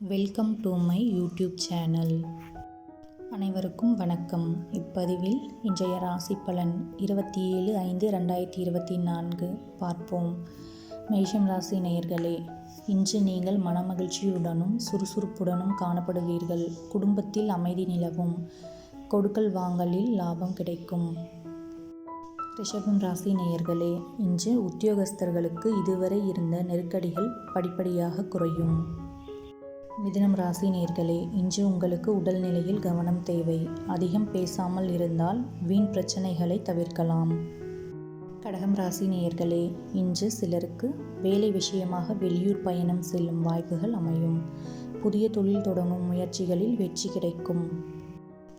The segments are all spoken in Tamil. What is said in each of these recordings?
Welcome to my YouTube channel. அனைவருக்கும் வணக்கம். இப்பதிவில் இன்றைய ராசி பலன் 27/5/2024 பார்ப்போம். மேஷம் ராசி நேயர்களே, இன்று நீங்கள் மனமகிழ்ச்சியுடனும் சுறுசுறுப்புடனும் காணப்படுவீர்கள். குடும்பத்தில் அமைதி நிலவும். கொடுக்கல் வாங்கலில் லாபம் கிடைக்கும். ரிஷபம் ராசி நேயர்களே, இன்று உத்தியோகஸ்தர்களுக்கு இதுவரை இருந்த நெருக்கடிகள் படிப்படியாக குறையும். மிதுனம் ராசி நேயர்களே, இன்று உங்களுக்கு உடல்நிலையில் கவனம் தேவை. அதிகம் பேசாமல் இருந்தால் வீண் பிரச்சனைகளை தவிர்க்கலாம். கடகம் ராசி நேயர்களே, இன்று சிலருக்கு வேலை விஷயமாக வெளியூர் பயணம் செல்லும் வாய்ப்புகள் அமையும். புதிய தொழில் தொடங்கும் முயற்சிகளில் வெற்றி கிடைக்கும்.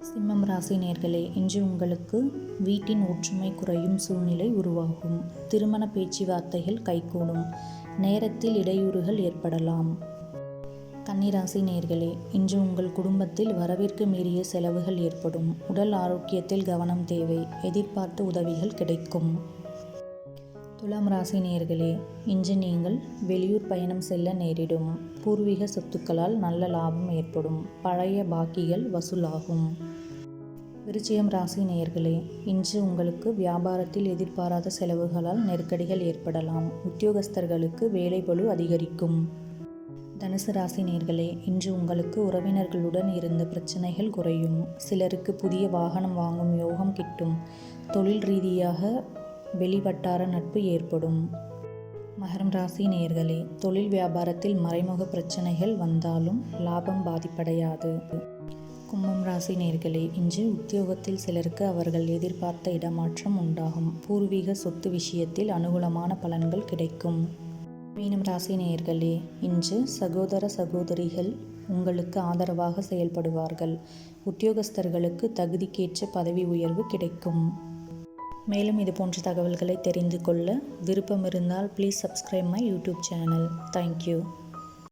சிம்மம் ராசி நேயர்களே, இன்று உங்களுக்கு வீட்டின் ஒற்றுமை குறையும் சூழ்நிலை உருவாகும். திருமண பேச்சுவார்த்தைகள் கைகூடும். நேரத்தில் இடையூறுகள் ஏற்படலாம். கன்னிராசி நேயர்களே, இன்று உங்கள் குடும்பத்தில் வரவிற்கு மீறிய செலவுகள் ஏற்படும். உடல் ஆரோக்கியத்தில் கவனம் தேவை. எதிர்பார்த்த உதவிகள் கிடைக்கும். துலாம் ராசி நேயர்களே, இன்று நீங்கள் வெளியூர் பயணம் செல்ல நேரிடும். பூர்வீக சொத்துக்களால் நல்ல லாபம் ஏற்படும். பழைய பாக்கிகள் வசூலாகும். விருச்சிகம் ராசி நேயர்களே, இன்று உங்களுக்கு வியாபாரத்தில் எதிர்பாராத செலவுகளால் நெருக்கடிகள் ஏற்படலாம். உத்தியோகஸ்தர்களுக்கு வேலைபளு அதிகரிக்கும். தனுசு ராசி நேயர்களே, இன்று உங்களுக்கு உறவினர்களுடன் இருந்த பிரச்சனைகள் குறையும். சிலருக்கு புதிய வாகனம் வாங்கும் யோகம் கிட்டும். தொழில் ரீதியாக வெளிவட்டார நட்பு ஏற்படும். மகரம் ராசி நேயர்களே, தொழில் வியாபாரத்தில் மறைமுக பிரச்சனைகள் வந்தாலும் லாபம் பாதிப்படையாது. கும்பம் ராசி நேயர்களே, இன்று உத்தியோகத்தில் சிலருக்கு அவர்கள் எதிர்பார்த்த இடமாற்றம் உண்டாகும். பூர்வீக சொத்து விஷயத்தில் அனுகூலமான பலன்கள் கிடைக்கும். மீனம் ராசி நேயர்களே, இன்று சகோதர சகோதரிகள் உங்களுக்கு ஆதரவாக செயல்படுவார்கள். உத்தியோகஸ்தர்களுக்கு தகுதிக்கேற்ற பதவி உயர்வு கிடைக்கும். மேலும் இது போன்ற தகவல்களை தெரிந்து கொள்ள விருப்பம் இருந்தால் please subscribe my YouTube channel. Thank you.